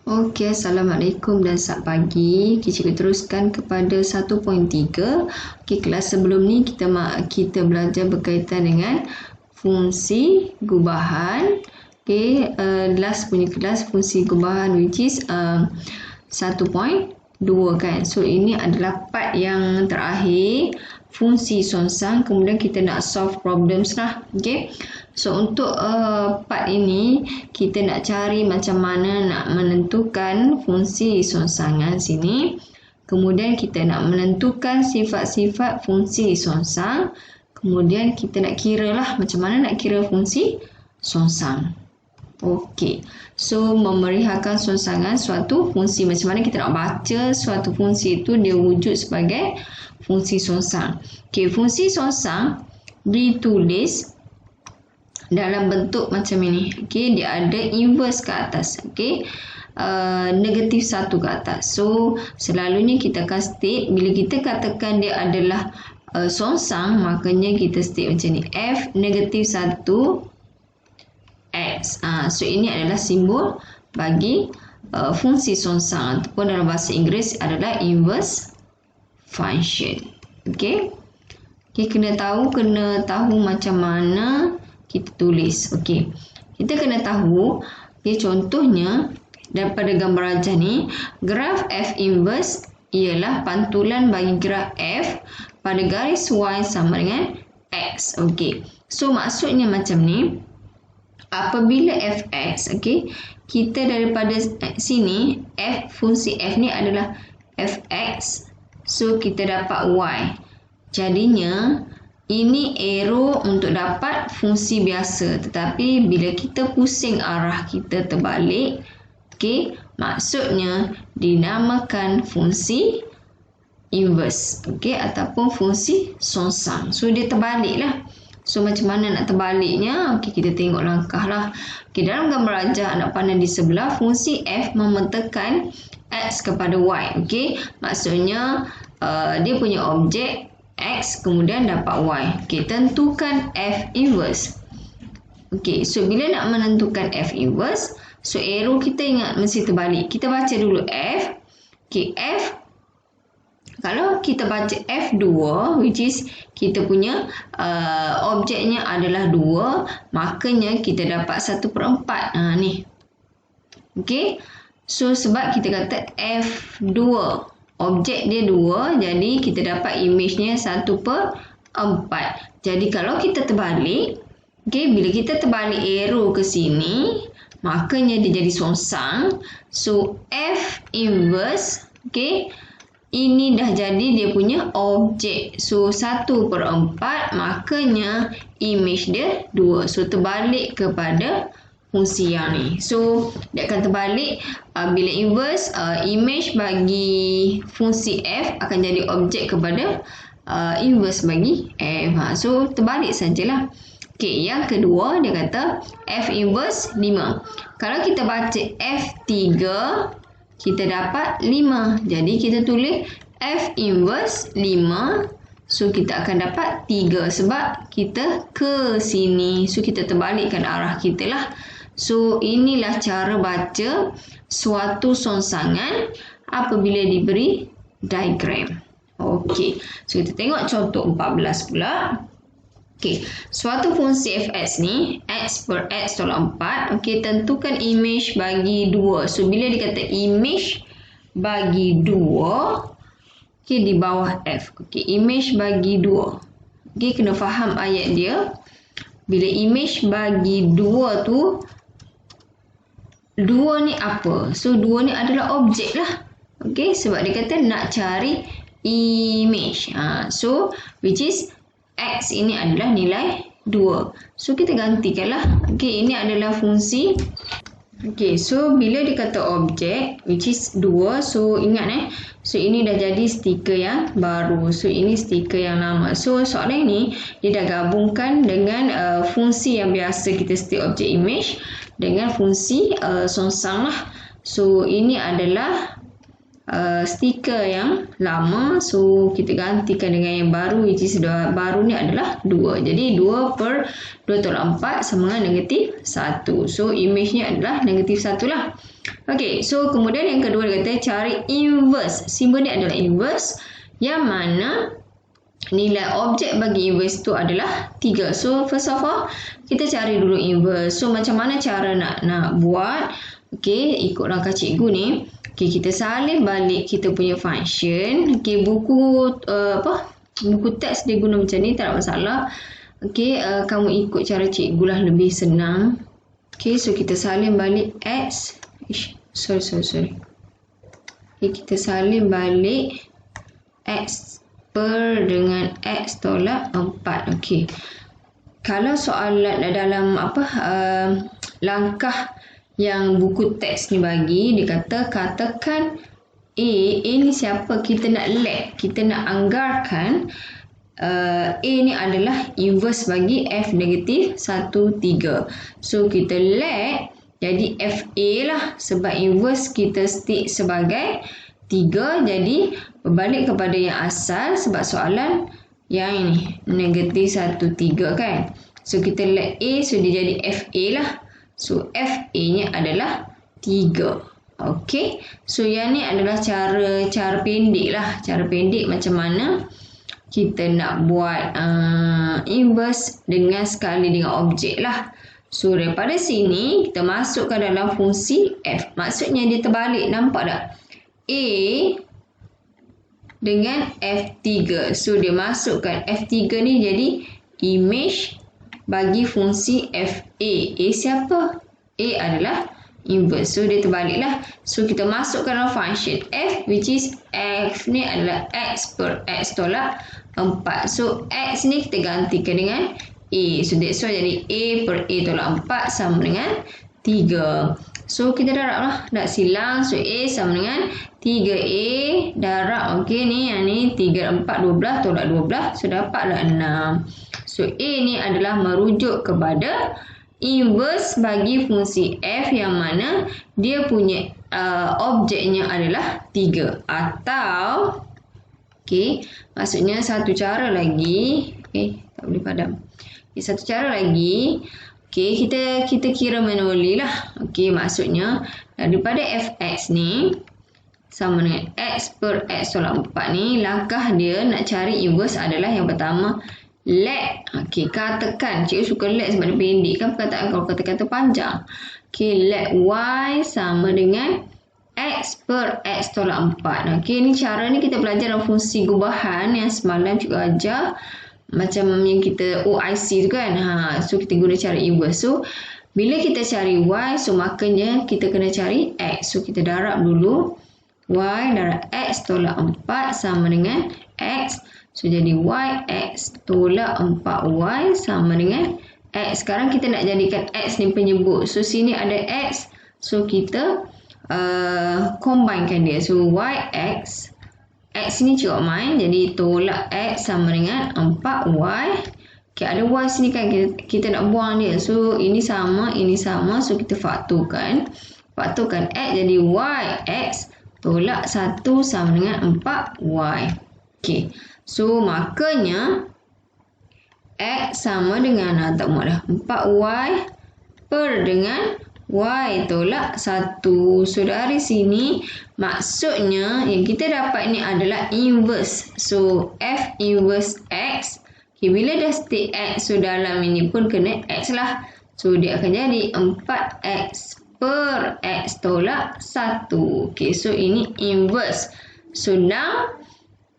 Okey, Assalamualaikum dan selamat pagi. Kita teruskan kepada 1.3. Okey, kelas sebelum ni kita belajar berkaitan dengan fungsi gubahan. Okey, last punya kelas fungsi gubahan which is 1.2 kan. So ini adalah part yang terakhir, fungsi songsang. Kemudian kita nak solve problems lah. Okey. So untuk part ini kita nak cari macam mana nak menentukan fungsi songsangan sini. Kemudian kita nak menentukan sifat-sifat fungsi songsang. Kemudian kita nak kira lah macam mana nak kira fungsi songsang. Okey. So memerihakan songsangan suatu fungsi, macam mana kita nak baca suatu fungsi itu dia wujud sebagai fungsi songsang. Okey, fungsi songsang ditulis dalam bentuk macam ini. Okey, dia ada inverse ke atas. Okey, negatif 1 ke atas. So selalunya kita akan state bila kita katakan dia adalah songsang, makanya kita state macam ni, f negatif 1 x. So ini adalah simbol bagi fungsi songsang, ataupun dalam bahasa Inggeris adalah inverse function. Okey. Okey, kena tahu macam mana kita tulis. Okey. Kita kena tahu, okay, contohnya daripada gambar rajah ni, graf f inverse ialah pantulan bagi graf f pada garis y sama dengan x. Okey. So maksudnya macam ni, apabila fx, okey, kita daripada sini fungsi f ni adalah fx. So kita dapat y. Jadinya ini arrow untuk dapat fungsi biasa, tetapi bila kita pusing arah kita terbalik, okey, maksudnya dinamakan fungsi inverse, okey, ataupun fungsi songsang. So dia terbaliklah. So macam mana nak terbaliknya? Okey, kita tengok langkah lah. Okey, dalam gambar rajah anda pandang di sebelah, fungsi f memetekan x kepada y. Okey, maksudnya dia punya objek x kemudian dapat y. Okey, tentukan f inverse. Okey, so bila nak menentukan f inverse, so arrow kita ingat mesti terbalik. Kita baca dulu f. Okey, f, kalau kita baca f2, which is kita punya objeknya adalah 2, makanya kita dapat 1/4. Ni. Okey, so sebab kita kata f2, objek dia 2, jadi kita dapat image-nya 1/4. Jadi kalau kita terbalik, okay, bila kita terbalik arrow ke sini, makanya dia jadi songsang. So f inverse, okay, ini dah jadi dia punya objek. So 1/4, makanya image dia 2. So terbalik kepada fungsi yang ni. So dia akan terbalik bila inverse, image bagi fungsi f akan jadi objek kepada inverse bagi f. So terbalik sajalah. Okey, yang kedua dia kata f inverse 5. Kalau kita baca f3, kita dapat 5. Jadi kita tulis f inverse 5. So kita akan dapat 3 sebab kita ke sini. So kita terbalikkan arah kita lah. So inilah cara baca suatu songsangan apabila diberi diagram. Okey. So kita tengok contoh 14 pula. Okey, suatu fungsi fx ni x per x tolak 4. Okey, tentukan image bagi 2. So bila dikata image bagi 2, okey, di bawah f. Okey, image bagi 2. Okey, kena faham ayat dia. Bila image bagi 2 tu, 2 ni apa? So 2 ni adalah objek lah. Okey, sebab dia kata nak cari image. So which is x ini adalah nilai 2. So kita gantikanlah. Okey, ini adalah fungsi. Okey, so bila dikata objek which is 2, so ingat so ini dah jadi stiker yang baru. So ini stiker yang lama. So soalan ini dia dah gabungkan dengan fungsi yang biasa kita state objek image dengan fungsi songsang lah. So ini adalah stiker yang lama. So kita gantikan dengan yang baru, which is baru ni adalah 2. Jadi 2 per 2 tolak 4 sama dengan negatif 1. So image ni adalah negatif 1 lah. Okey, so kemudian yang kedua dia kata cari inverse. Simbol ni adalah inverse yang mana nilai objek bagi inverse tu adalah 3. So first of all, kita cari dulu inverse. So macam mana cara nak buat? Okey, ikut langkah cikgu ni. Okey, kita salin balik kita punya function. Okey, buku buku teks dia guna macam ni, tak ada masalah. Okey, kamu ikut cara cikgu lah, lebih senang. Okey, so kita salin balik x. Sorry. Okay, kita salin balik x per dengan x tolak 4. Okey. Kalau soalan dalam langkah yang buku teks ni bagi, dia katakan A ni siapa? Kita nak let, kita nak anggarkan A ni adalah inverse bagi F negatif 1, 3. So kita let jadi FA lah, sebab inverse kita stick sebagai 3, jadi berbalik kepada yang asal sebab soalan yang ini negatif 1, 3 kan. So kita let A, so dia jadi FA lah. So FA nya adalah 3. Okey, so yang ni adalah cara pendek lah, cara pendek macam mana kita nak buat inverse dengan sekali dengan objek lah. So daripada sini kita masukkan dalam fungsi F. Maksudnya dia terbalik, nampak tak? A dengan F3. So dia masukkan F3 ni jadi image bagi fungsi FA. A siapa? A adalah inverse. So dia terbaliklah. So kita masukkan dalam function F, which is F ni adalah X per X tolak 4. So X ni kita gantikan dengan A. So that's why jadi A per A tolak 4 sama dengan 3. So kita darab lah, tak silang. So A sama dengan 3A darab. Okey, ni yang ni 3, 4, 12 tolak 12. So dapatlah 6. So A ni adalah merujuk kepada inverse bagi fungsi F yang mana dia punya objeknya adalah 3. Atau okey, maksudnya satu cara lagi, tak boleh padam. Okay, satu cara lagi, okey, kita kira manually lah. Okey, maksudnya daripada fx ni sama dengan x per x tolak 4 ni, langkah dia nak cari inverse adalah yang pertama let. Okey, katakan, cikgu suka let sebab dia pendek kan perkataan, kalau kata-kata panjang. Okey, let y sama dengan x per x tolak 4. Okey, ni cara ni kita belajar dalam fungsi gubahan yang semalam juga ajar. Macam yang kita OIC tu kan. So kita guna cara inverse. So bila kita cari y, so makanya kita kena cari x. So kita darab dulu. Y darab x tolak 4 sama dengan x. So jadi y x tolak 4y sama dengan x. Sekarang kita nak jadikan x ni penyebut. So sini ada x. So kita combinekan dia. So y x. X ni cukup main. Jadi tolak x sama dengan 4y. Okay, ada y sini kan. Kita nak buang dia. So ini sama. Ini sama. So kita faktorkan. Faktorkan x jadi y x tolak 1 sama dengan 4y. Okay. So makanya x sama dengan tak muat dah 4y per dengan y tolak 1. So dari sini maksudnya yang kita dapat ni adalah inverse. So f inverse x. Okay, bila dah stick x, so dalam ini pun kena x lah. So dia akan jadi 4x per x tolak 1. Okay, so ini inverse. So now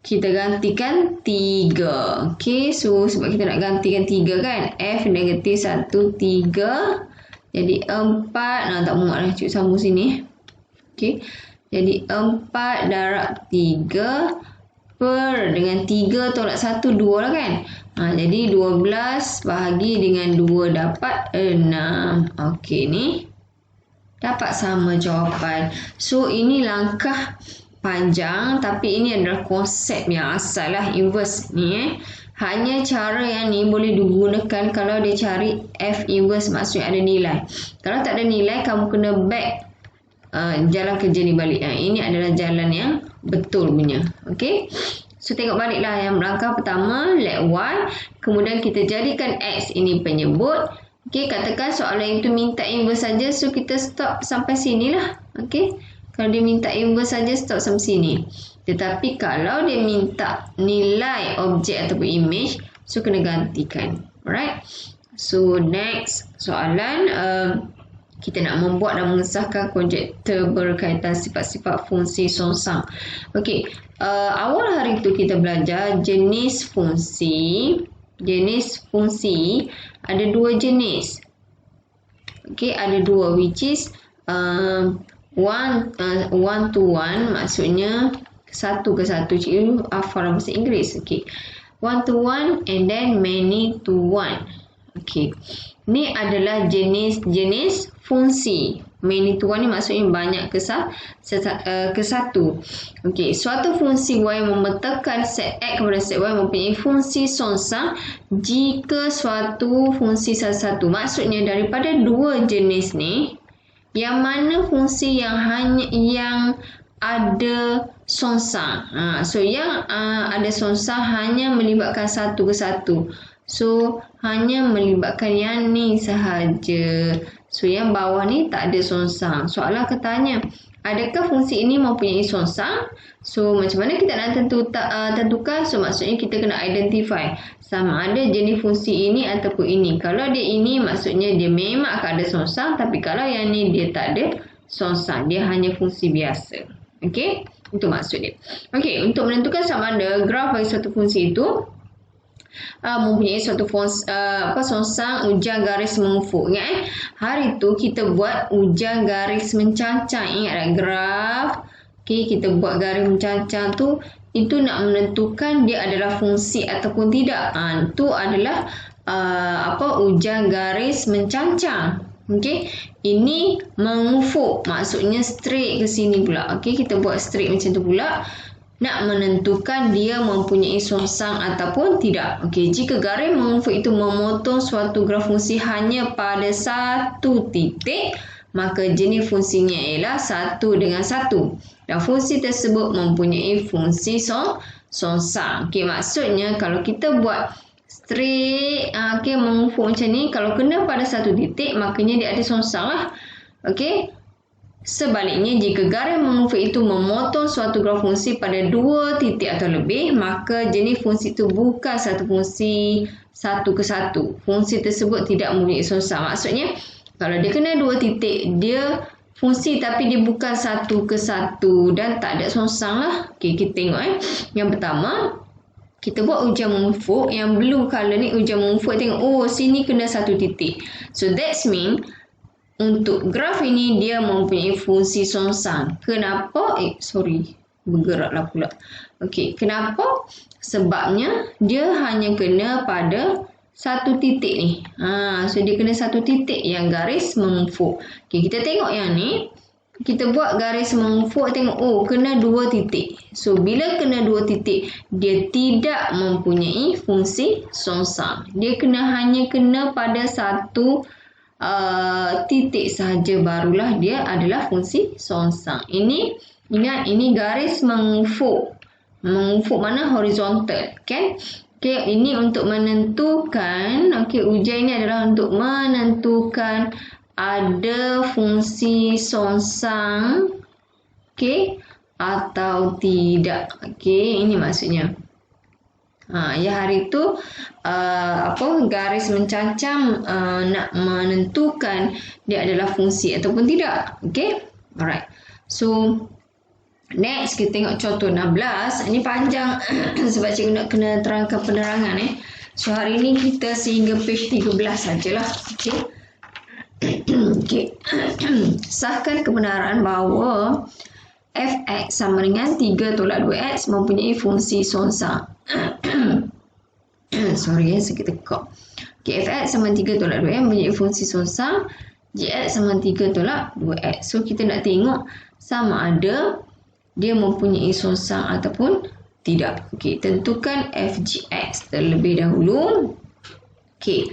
kita gantikan 3. Okay, so sebab kita nak gantikan 3 kan. F negatif 1, 3. Jadi 4. Nah, tak muat lah. Cuk sambung sini. Okay. Jadi 4 darab 3 per dengan 3 tolak 1, 2 lah kan. Jadi 12 bahagi dengan 2 dapat 6. Okay, ni dapat sama jawapan. So ini langkah panjang, tapi ini adalah konsep yang asal lah inverse ni. Hanya cara yang ni boleh digunakan kalau dia cari F inverse, maksudnya ada nilai. Kalau tak ada nilai, kamu kena back jalan kerja ni balik. Ini adalah jalan yang betul punya. Okay. So tengok baliklah yang langkah pertama, let y. Kemudian kita jadikan x ini penyebut. Okey, katakan soalan itu minta inverse saja, so kita stop sampai sinilah. Okey. Kalau dia minta inverse saja, stop sampai sini. Tetapi kalau dia minta nilai objek ataupun image, so kena gantikan. Alright. So next soalan, kita nak membuat dan mengesahkan konjektor berkaitan sifat-sifat fungsi songsang. Okey, awal hari itu kita belajar jenis fungsi. Jenis fungsi ada dua jenis. Okey, ada dua, which is one to one, maksudnya satu ke satu. Cikgu hafal bahasa Inggeris. Okey, one to one and then many to one. Okey, ni adalah jenis-jenis fungsi. Many to one ni maksudnya banyak ke satu. Okey, suatu fungsi Y memetakan set X kepada set Y mempunyai fungsi songsang jika suatu fungsi satu-satu. Maksudnya daripada dua jenis ni, yang mana fungsi yang ada songsang. So yang ada songsang hanya melibatkan satu ke satu. So hanya melibatkan yang ni sahaja. So yang bawah ni tak ada songsang. Soalan katanya, adakah fungsi ini mempunyai songsang? So macam mana kita nak tentukan? So maksudnya kita kena identify sama ada jenis fungsi ini ataupun ini. Kalau dia ini, maksudnya dia memang akan ada songsang. Tapi kalau yang ni dia tak ada songsang, dia hanya fungsi biasa. Okey, itu maksud dia. Okey, untuk menentukan sama ada graf bagi suatu fungsi itu mempunyai suatu songsang ujian garis mengufuk. Ingat hari tu kita buat ujian garis mencancang. Ingat graf. Okey, kita buat garis mencancang tu, itu nak menentukan dia adalah fungsi ataupun tidak. Itu adalah ujian garis mencancang. Okey, ini mengufuk, maksudnya straight ke sini pula. Okey, kita buat straight macam tu pula. Nak menentukan dia mempunyai songsang ataupun tidak. Okey, jika garis mengufuk itu memotong suatu graf fungsi hanya pada satu titik, maka jenis fungsinya ialah 1 dengan 1. Dan fungsi tersebut mempunyai fungsi songsang. Okey, maksudnya kalau kita buat straight, mengufuk macam ni, kalau kena pada satu titik, makanya dia ada songsang lah. Okey. Sebaliknya, jika garis mengufuk itu memotong suatu graf fungsi pada dua titik atau lebih, maka jenis fungsi itu bukan satu fungsi satu ke satu. Fungsi tersebut tidak mempunyai songsang. Maksudnya, kalau dia kena dua titik, dia fungsi tapi dia bukan satu ke satu dan tak ada songsang lah. Okey, kita tengok Yang pertama, kita buat ujian mengufuk. Yang blue color ni ujian mengufuk. Tengok, oh sini kena satu titik. So, that's mean untuk graf ini dia mempunyai fungsi songsang. Kenapa? Bergeraklah pula. Okey, kenapa? Sebabnya dia hanya kena pada satu titik ni. So dia kena satu titik yang garis mengufuk. Okey, kita tengok yang ni. Kita buat garis mengufuk, tengok, oh kena dua titik. So bila kena dua titik, dia tidak mempunyai fungsi songsang. Dia hanya kena pada satu titik sahaja, barulah dia adalah fungsi songsang. Ini, ingat, ini garis mengufuk. Mengufuk mana? Horizontal, kan? Okey, ini untuk menentukan, okey, ujian ini adalah untuk menentukan ada fungsi songsang, okey, atau tidak. Okey, ini maksudnya. Ya hari itu garis mencancang nak menentukan dia adalah fungsi ataupun tidak. Okey. Alright. So next kita tengok contoh 16. Ini panjang sebab cikgu nak kena terangkan penerangan So hari ini kita sehingga page 13 sajalah. Okey. Okey. Sahkan kebenaran bahawa fx sama dengan 3 tolak 2x mempunyai fungsi songsang. Sikit tekak. Okay, fx sama 3 tolak 2x mempunyai fungsi songsang. Gx sama 3 tolak 2x. So, kita nak tengok sama ada dia mempunyai songsang ataupun tidak. Okay, tentukan fgx terlebih dahulu. Okay,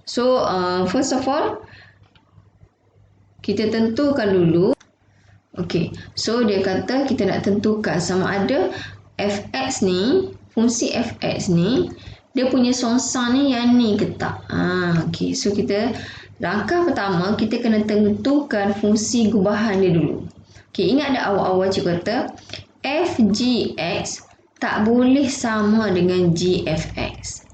so first of all, kita tentukan dulu. Okay, so dia kata kita nak tentukan sama ada fx ni, fungsi fx ni dia punya songsang ni yang ni ke tak. Okay. So kita langkah pertama kita kena tentukan fungsi gubahan dia dulu. Okay, ingat ada awal-awal cikgu kata FGX tak boleh sama dengan GFX.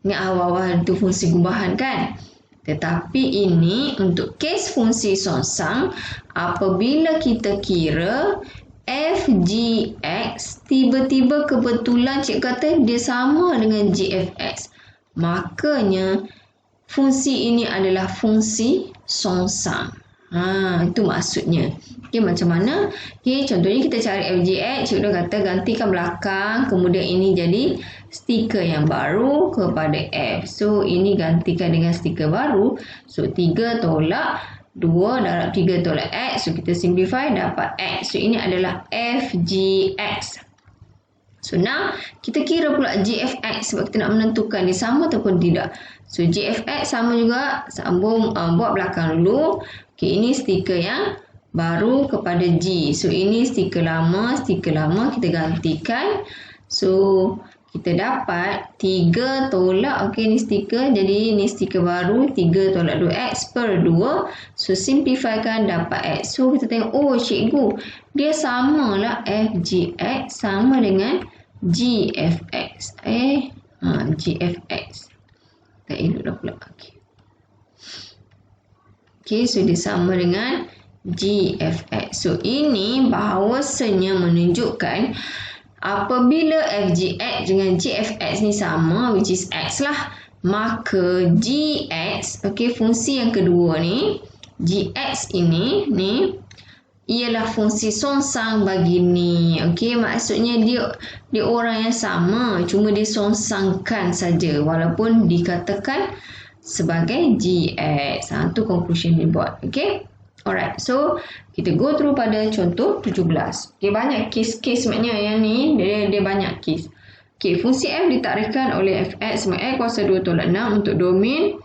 Ingat awal-awal itu fungsi gubahan kan? Tetapi ini untuk kes fungsi songsang, apabila kita kira FGX tiba-tiba kebetulan cikgu kata dia sama dengan GFX, makanya fungsi ini adalah fungsi songsang. Itu maksudnya. Okay, macam mana? Okay, contohnya kita cari FGX, cikgu dah kata gantikan belakang, kemudian ini jadi stiker yang baru kepada F. So, ini gantikan dengan stiker baru. So, 3 tolak 2 darab 3 tolak X. So, kita simplify dapat X. So, ini adalah FGX. So, now kita kira pula GFX sebab kita nak menentukan dia sama ataupun tidak. So, GFX sama juga. Sambung, buat belakang dulu. Okay, ini stiker yang baru kepada G. So, ini stiker lama kita gantikan. So, kita dapat 3 tolak, okay, ni stiker. Jadi, ni stiker baru, 3 tolak 2X per 2. So, simplifykan dapat X. So, kita tengok, oh cikgu, dia samalah FGX sama dengan GFX. GFX. Tak elok dah pula. Okay, so dia sama dengan GFX. So, ini bahawasanya menunjukkan apabila FGX dengan GFX ni sama, which is X lah, maka GX, okay, fungsi yang kedua ni, GX ini, ni, ialah fungsi songsang bagi ni. Okay, maksudnya dia orang yang sama, cuma dia songsangkan saja, walaupun dikatakan sebagai GX. Itu conclusion dia buat. Okay. Alright, so kita go through pada contoh 17. Okay, banyak kes-kes maknanya yang ni, dia banyak kes. Okay, fungsi F ditarikkan oleh Fx sama X kuasa 2 tolak 6 untuk domain.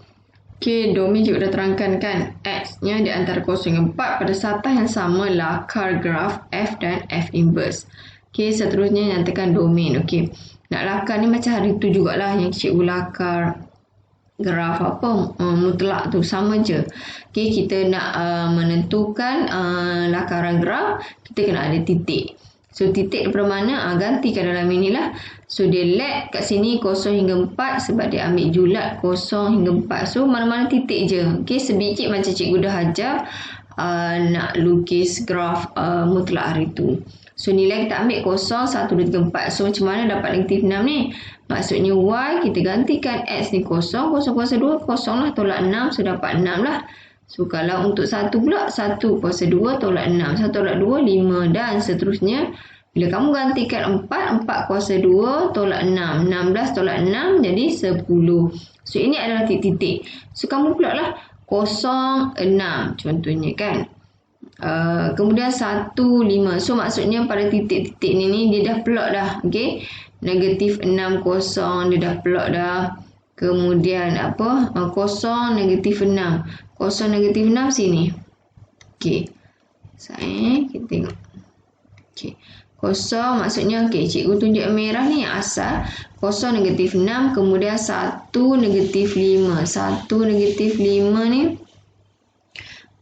Okay, domain juga dah terangkan kan. X-nya di antara 0 hingga 4 pada satah yang sama lakar graf F dan F inverse. Okay, seterusnya nyatakan domain. Okay, nak lakar ni macam hari tu jugalah yang cikgu lakar graf apa mutlak tu sama je. Okay, kita nak menentukan lakaran graf, kita kena ada titik. So titik daripada mana? Gantikan dalam inilah. So dia let kat sini 0 hingga 4 sebab dia ambil julat 0 hingga 4. So mana-mana titik je. Okay, sebiji macam cikgu dah ajar nak lukis graf mutlak hari tu. So nilai kita ambil 0, 1, 2, 3, 4. So macam mana dapat negatif 6 ni? Maksudnya Y kita gantikan X ni 0, 0 kuasa 2, 0 lah tolak 6. So dapat 6 lah. So kalau untuk 1 pula, 1 kuasa 2 tolak 6. 1 tolak 2, 5 dan seterusnya. Bila kamu gantikan 4, 4 kuasa 2 tolak 6. 16 tolak 6 jadi 10. So ini adalah titik-titik. So kamu pula lah 0, 6 contohnya kan. Kemudian 1, 5. So maksudnya pada titik-titik ni dia dah plot dah. Okay. Negatif 6, 0. Dia dah plot dah. Kemudian apa? 0, negatif 6. 0, negatif 6 sini. Okay. Kita tengok. Okay. 0 maksudnya, okay, cikgu tunjuk merah ni yang asal. 0, negatif 6. Kemudian 1, negatif 5. 1, negatif 5 ni.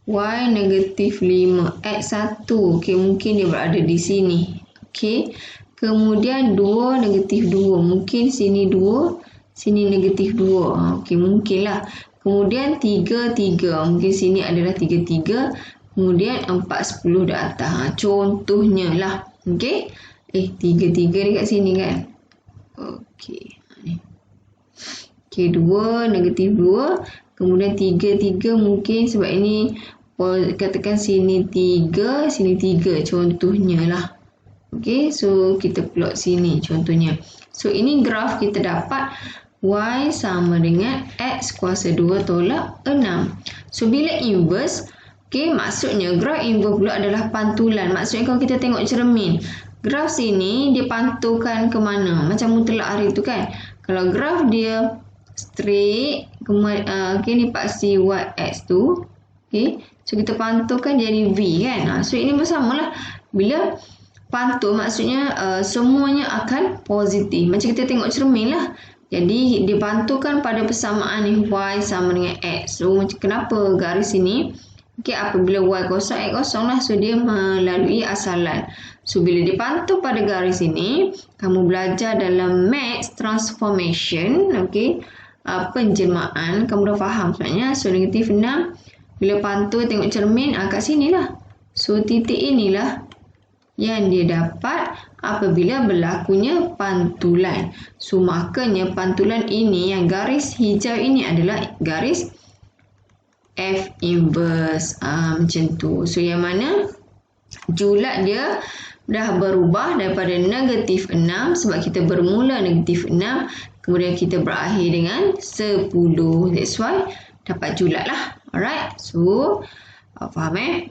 Y, negatif 5. X 1. Okay, mungkin dia berada di sini. Okay. Kemudian 2, negatif 2. Mungkin sini 2. Sini negatif 2. Okay, mungkin lah. Kemudian 3, 3. Mungkin sini adalah 3, 3. Kemudian 4, 10 di atas. Contohnya lah. Okay. 3, 3 dekat sini kan. Okay. Okay, 2, negatif 2. Kemudian 3, 3 mungkin sebab ini katakan sini 3, sini 3. Contohnya lah. Okay, so kita plot sini contohnya. So ini graf kita dapat Y sama dengan X kuasa 2 tolak 6. So bila inverse, okay, maksudnya graf inverse pula adalah pantulan. Maksudnya kalau kita tengok cermin, graf sini dia pantulkan ke mana? Macam mutlak hari tu kan. Kalau graf dia straight, okay, ni paksi Y X tu. Okay, so kita pantulkan jadi V kan. So ini bersamalah. Bila pantul maksudnya semuanya akan positif. Macam kita tengok cermin lah. Jadi dipantulkan pada persamaan ni Y sama dengan X. So kenapa garis ini? Okay, apabila Y kosong, X kosong lah. So dia melalui asalan. So bila dipantul pada garis ini, kamu belajar dalam Maths Transformation. Okay, penjelmaan. Kamu dah faham sebenarnya. So negatif 6. Bila pantul tengok cermin, kat sini lah. So titik inilah yang dia dapat apabila berlakunya pantulan. So makanya pantulan ini yang garis hijau ini adalah garis F inverse. Macam tu. So yang mana julat dia dah berubah daripada negatif 6 sebab kita bermula negatif 6. Kemudian kita berakhir dengan 10. That's why dapat julat lah. Alright. So faham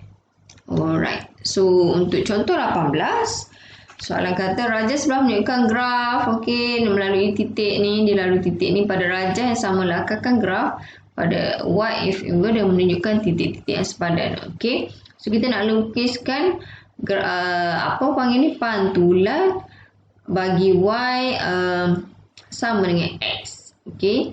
Alright. So untuk contoh 18, soalan kata raja sebelah menunjukkan graf. Okey, melalui titik ni, dia lalui titik ni pada raja yang sama lakarkan graf pada Y if inverse dan menunjukkan titik-titik yang sepadan. Okey. So kita nak lukiskan apa panggil ni, pantulan bagi Y sama dengan X. Okey.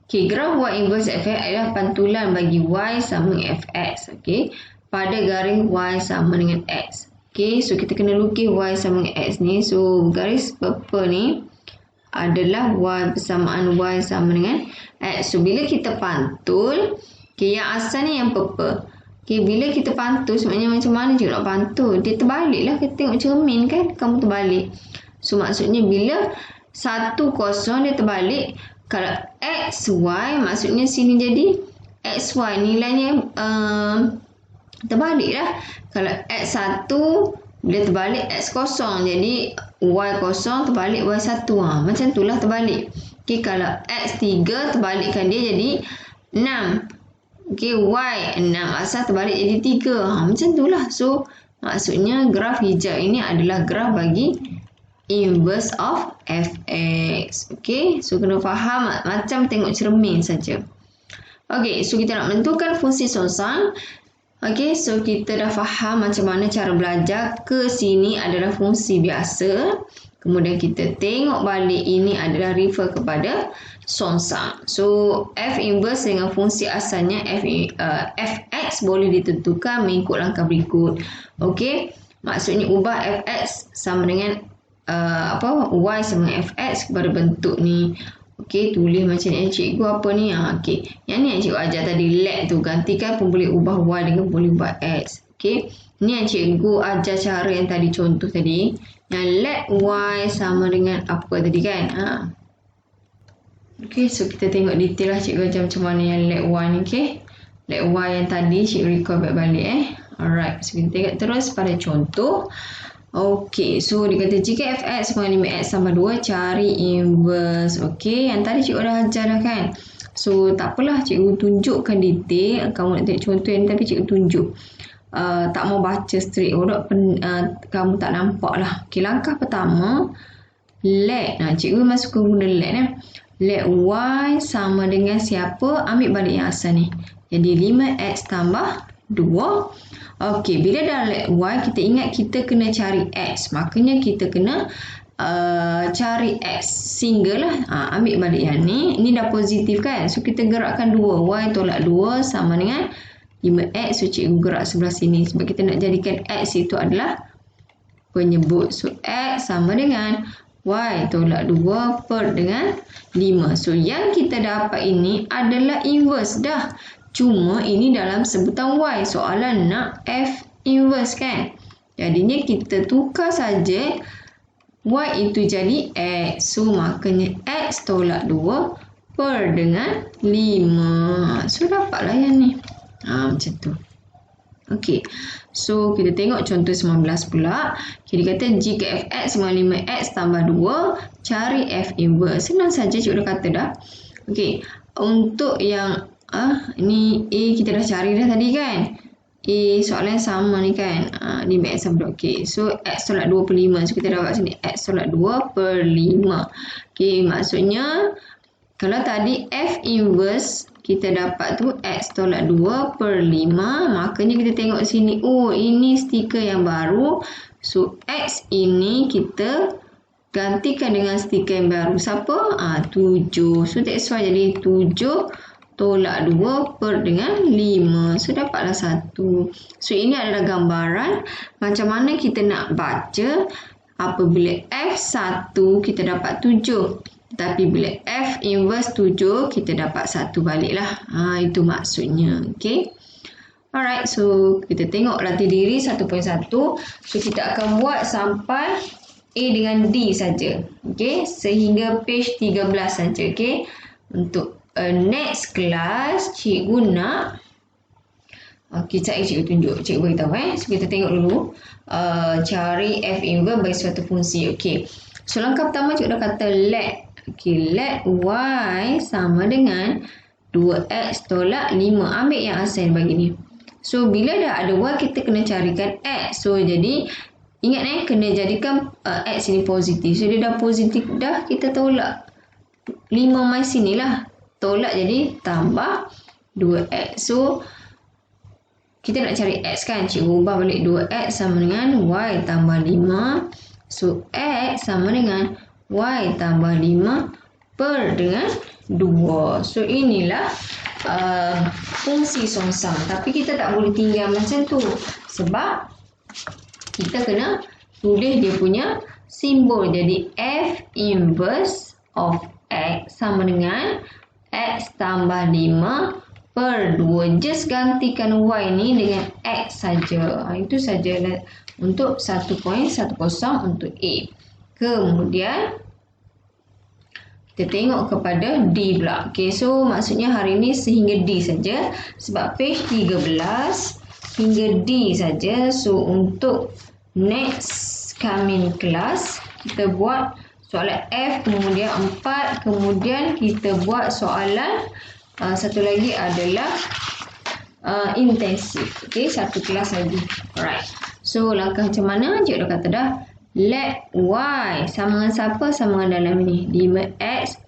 Okey, graf Y inverse fx adalah pantulan bagi Y sama dengan fx. Okey. Pada garis Y sama dengan X. Okay, so kita kena lukis Y sama dengan X ni. So garis purple ni adalah Y persamaan Y sama dengan X. So bila kita pantul, okay, yang asal ni yang purple. Okay, bila kita pantul, sebenarnya macam mana je nak pantul? Dia terbalik lah. Kita tengok cermin kan, kamu terbalik. So maksudnya bila 1, 0 dia terbalik. Kalau X, Y, maksudnya sini jadi X, Y nilainya terbalik lah. Kalau X1 bila terbalik X kosong, jadi Y kosong terbalik Y1. Macam tu lah terbalik. Okay, kalau X3 terbalikkan dia jadi 6. Okay, Y6 asal terbalik jadi 3. Macam tu lah. So maksudnya graf hijau ini adalah graf bagi inverse of fx. Okay, so kena faham macam tengok cermin saja. Okay, so kita nak menentukan fungsi songsang. Okay, so kita dah faham macam mana cara belajar. Ke sini adalah fungsi biasa. Kemudian kita tengok balik ini adalah refer kepada songsang. So, F inverse dengan fungsi asalnya fx boleh ditentukan mengikut langkah berikut. Okay, maksudnya ubah fx sama dengan y sama dengan fx kepada bentuk ni. Okey, tulis macam ni. Cikgu apa ni? Okey. Yang ni yang cikgu ajar tadi, let tu. Gantikan pun boleh ubah y dengan boleh ubah x. Okey. Ni yang cikgu ajar cara yang tadi, contoh tadi. Yang let y sama dengan apa tadi kan? Okey, so kita tengok detail lah cikgu ajar macam mana yang let y ni. Okey. Let y yang tadi cikgu record balik. Alright. So kita tengok terus pada contoh. Okey, so dia kata jika fx sama 5x tambah 2, cari inverse. Okey, yang tadi cikgu dah ajar dah kan. So, tak apalah cikgu tunjukkan detail. Kamu nak tengok contoh yang tapi cikgu tunjuk. Tak mau baca straight order, kamu tak nampak lah. Okey, langkah pertama, let. Cikgu masuk ke guna let. Let y sama dengan siapa? Ambil balik yang asal ni. Jadi 5x tambah 2. Okey, bila dah let y, kita ingat kita kena cari x. Makanya kita kena cari x single lah. Ambil balik yang ni. Ini dah positif kan? So, kita gerakkan 2. Y tolak 2 sama dengan 5x. So, cikgu gerak sebelah sini. Sebab kita nak jadikan x itu adalah penyebut. So, x sama dengan y tolak 2 per dengan 5. So, yang kita dapat ini adalah inverse dah. Cuma ini dalam sebutan y. Soalan nak f inverse kan. Jadinya kita tukar saja y itu jadi x. So makanya x tolak 2 per dengan 5. So dapatlah yang ni. Macam tu. Okey. So kita tengok contoh 19 pula. Dia kata jika fx sama 5x tambah 2, cari f inverse. Senang saja cikgu dah kata dah. Okey. Untuk yang ini A kita dah cari dah tadi kan. A soalan sama ni kan. 5x sama 2. Okay. So x tolak 2 per 5. So kita dah kat sini x tolak 2 per 5. Okay. Maksudnya kalau tadi F inverse kita dapat tu x tolak 2 per 5. Makanya kita tengok sini. Oh, ini stiker yang baru. So, X ini kita gantikan dengan stiker yang baru. Siapa? 7. So, that's why jadi 7 tolak 2 per dengan 5. So, dapatlah 1. So, ini adalah gambaran macam mana kita nak baca apabila F1 kita dapat 7. Tapi bila F inverse 7 kita dapat 1 balik lah. Itu maksudnya. Okay. Alright. So, kita tengok latih diri 1.1. So, kita akan buat sampai A dengan D saja. Okay. Sehingga page 13 saja. Okay. Untuk next class, cikgu nak cikgu tunjuk. Cikgu beritahu. So, kita tengok dulu. Cari F inverse bagi suatu fungsi. Okay. So, langkah pertama cikgu dah kata let. Okay. Let Y sama dengan 2X tolak 5. Ambil yang asal bagi ni. So, bila dah ada Y, kita kena carikan X. So, jadi ingat kena jadikan X ini positif. So, dia dah positif dah, kita tolak 5 mai sini lah. Tolak jadi tambah 2X. So, kita nak cari X kan. Cikgu ubah balik 2X sama dengan Y tambah 5. So, X sama dengan Y tambah 5 per dengan 2. So, inilah fungsi songsang. Tapi kita tak boleh tinggal macam tu. Sebab kita kena tulis dia punya simbol. Jadi F inverse of X sama dengan X tambah 5 per 2. Just gantikan Y ni dengan X saja. Itu saja untuk 1.10 untuk A. Kemudian kita tengok kepada D pula. Okay, so maksudnya hari ni sehingga D saja. Sebab page 13 hingga D saja. So, untuk next coming class, kita buat soalan F, kemudian 4, kemudian kita buat soalan satu lagi adalah intensif. Okay, satu kelas lagi. Alright. So, langkah macam mana? Cikgu dah kata dah. Let Y sama dengan siapa? Sama dengan dalam ni. 5X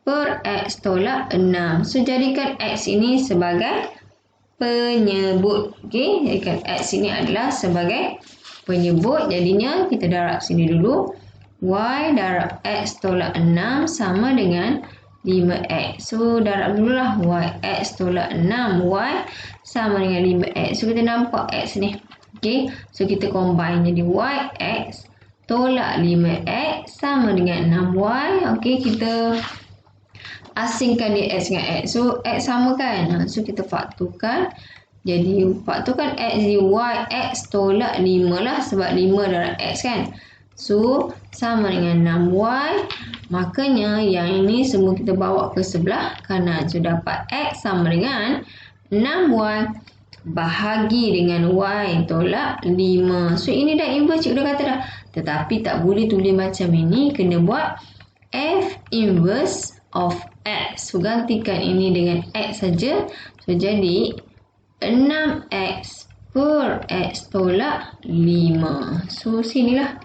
per X tolak 6. So, jadikan X ini sebagai penyebut. Okay, jadikan X ini adalah sebagai penyebut. Jadinya, kita darab sini dulu. Y darab X tolak 6 sama dengan 5X. So, darab dululah. X tolak 6Y sama dengan 5X. So, kita nampak X ni. Okay, so kita combine jadi YX tolak 5X sama dengan 6Y. Okay, kita asingkan dia X dengan X. So, X sama kan? So, kita fakturkan. Jadi, fakturkan X jadi YX tolak 5 lah. Sebab 5 darab X kan? So, sama dengan 6Y. Makanya, yang ini semua kita bawa ke sebelah kanan. So, dapat X sama dengan 6Y. Bahagi dengan Y tolak 5. So, ini dah inverse. Cikgu dah kata dah. Tetapi tak boleh tulis macam ini. Kena buat F inverse of X. So, gantikan ini dengan X saja. So, jadi 6X per X tolak 5. So, sinilah.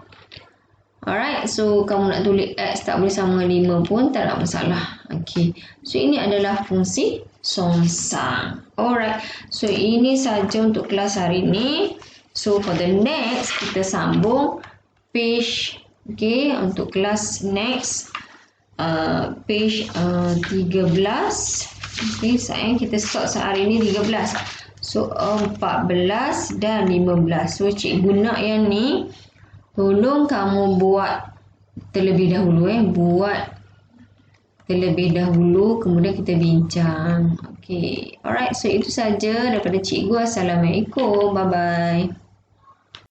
Alright. So, kamu nak tulis X tak boleh sama 5 pun tak ada masalah. Okay. So, ini adalah fungsi songsang. Alright. So, ini saja untuk kelas hari ini. So, for the next, kita sambung page. Okay. Untuk kelas next, page 13. Okay. Sayang, kita start sehari ini 13. So, 14 dan 15. So, cikgu nak yang ni. Tolong kamu buat terlebih dahulu. Buat terlebih dahulu. Kemudian kita bincang. Okay. Alright. So, itu saja daripada cikgu. Assalamualaikum. Bye-bye.